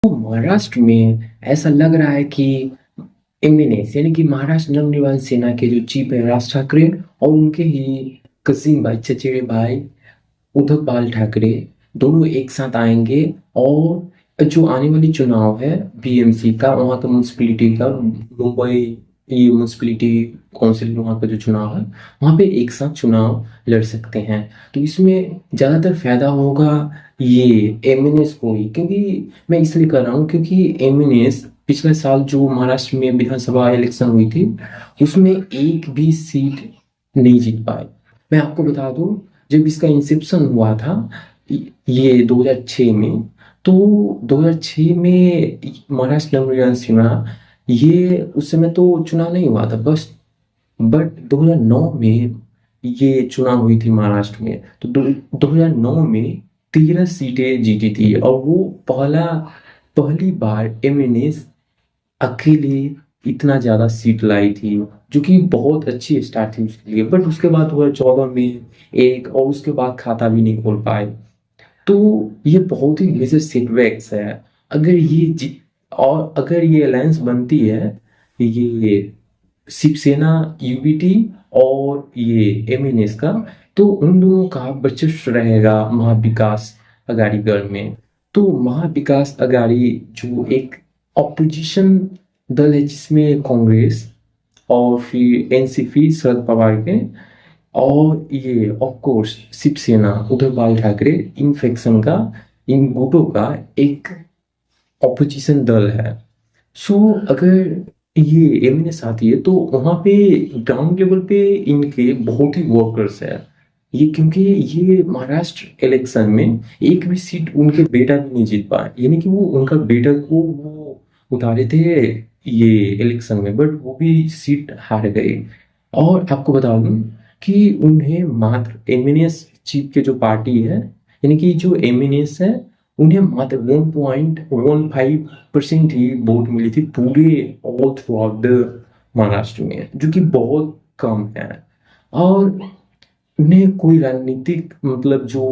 तो महाराष्ट्र में ऐसा लग रहा है कि एमएनएस यानी कि महाराष्ट्र नवनिर्माण सेना के जो चीफ है राज ठाकरे और उनके ही कजिन भाई चचेरे भाई उद्धव बाल ठाकरे दोनों एक साथ आएंगे और जो आने वाली चुनाव है बीएमसी का वहाँ का म्यूनसिपैलिटी का मुंबई ये म्यूनसिपैलिटी काउंसिल वहाँ का जो चुनाव है वहाँ पे एक साथ चुनाव लड़ सकते हैं। तो इसमें ज़्यादातर फायदा होगा ये एमएनएस को ही, क्योंकि मैं इसलिए कर रहा हूँ क्योंकि एमएनएस पिछले साल जो महाराष्ट्र में विधानसभा इलेक्शन हुई थी उसमें एक भी सीट नहीं जीत पाए। मैं आपको बता दूं जब इसका इंसेप्शन हुआ था ये 2006 में, तो 2006 में महाराष्ट्र नवनिर्माण सेना ये उस समय तो चुनाव नहीं हुआ था बस, बट 2009 में ये चुनाव हुई थी महाराष्ट्र में। तो 2009 में 13 सीटें जीती थी और वो पहली बार एमएनएस अकेले इतना ज्यादा सीट लाई थी, जो कि बहुत अच्छी स्टार्ट थी उसके लिए। बट उसके बाद 2014 में एक और उसके बाद खाता भी नहीं खोल पाए। तो ये बहुत ही मेजर सेटबैक्स है। अगर और अगर ये अलायंस बनती है ये शिवसेना यूबीटी और ये एमएनएस का, तो उन दोनों का वर्चस्व रहेगा महाविकास अघाड़ी गढ़ में। तो महाविकास अघाड़ी जो एक ऑपोजिशन दल है जिसमें कांग्रेस और फिर एनसीपी शरद पवार के और ये ऑफ कोर्स शिवसेना उद्धव बाल ठाकरे इन फैक्शन का इन गुटों का एक ऑपोजिशन दल है। सो अगर ये एमएनएस आती है तो वहाँ पे ग्राउंड लेवल पे इनके बहुत ही वर्कर्स है ये, क्योंकि ये महाराष्ट्र इलेक्शन में एक भी सीट उनके बेटा भी नहीं जीत पाए, यानी कि वो उनका बेटा को वो उतारे थे ये इलेक्शन में, बट वो भी सीट हार गए। और आपको बता दूं कि उन्हें मात्र एमएनएस चीफ के जो पार्टी है यानी कि जो एमएनएस है उन्हें मात्र 1.15% ही वोट मिली थी पूरे all through out the Maharashtra में, जो कि बहुत कम है। और उन्हें कोई राजनीतिक मतलब जो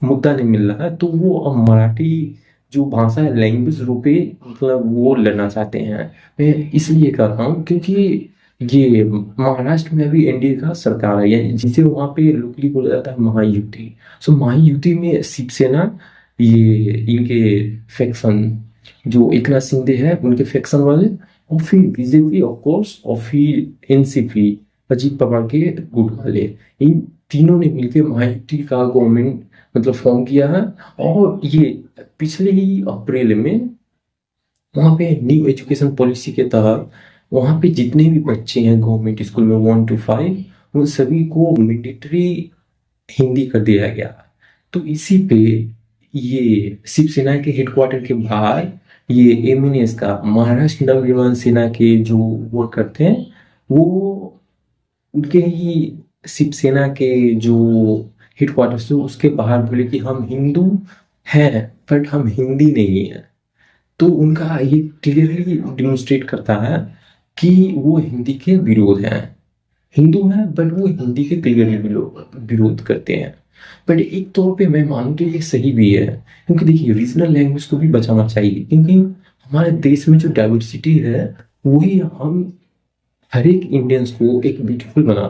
मुद्दा नहीं मिल रहा है, तो वो अब मराठी जो भाषा है लैंग्वेज रूपे मतलब वो लड़ना चाहते हैं। मैं इसलिए कर रहा हूँ क्योंकि ये महाराष्ट्र में अभी एनडीए का सरकार है, यानी जिसे वहाँ पे लोकली बोला जाता है महायुति। सो महायुति में शिवसेना ये इनके फैक्शन जो एकनाथ शिंदे है उनके फैक्शन वाले, और फिर बीजेपी ऑफ कोर्स, और फिर एनसीपी अजीत पवार के गुट वाले, इन तीनों ने मिलकर महायुति का गवर्नमेंट मतलब फॉर्म किया है। और ये पिछले ही अप्रैल में वहाँ पे न्यू एजुकेशन पॉलिसी के तहत वहाँ पे जितने भी बच्चे हैं गवर्नमेंट स्कूल में 1 to 5 उन सभी को मैंडेटरी हिंदी कर दिया गया। तो इसी पे ये शिवसेना के हेडक्वार्टर के बाहर ये एमएनएस का महाराष्ट्र नवनिर्माण सेना के जो वर्क करते हैं वो उनके ही शिवसेना के जो हेडक्वार्टर से उसके बाहर बोले कि हम हिंदू हैं बट हम हिंदी नहीं है। तो उनका ये क्लियरली डिमोन्स्ट्रेट करता है कि वो हिंदी के विरोध हैं, हिंदू हैं बट वो हिंदी के क्लियरली विरोध करते हैं। बट एक तौर पे मैं मानूं तो ये सही भी है, क्योंकि देखिए रीजनल लैंग्वेज को भी बचाना चाहिए, क्योंकि हमारे देश में जो डाइवर्सिटी है वही हम हर एक इंडियंस को एक ब्यूटीफुल बना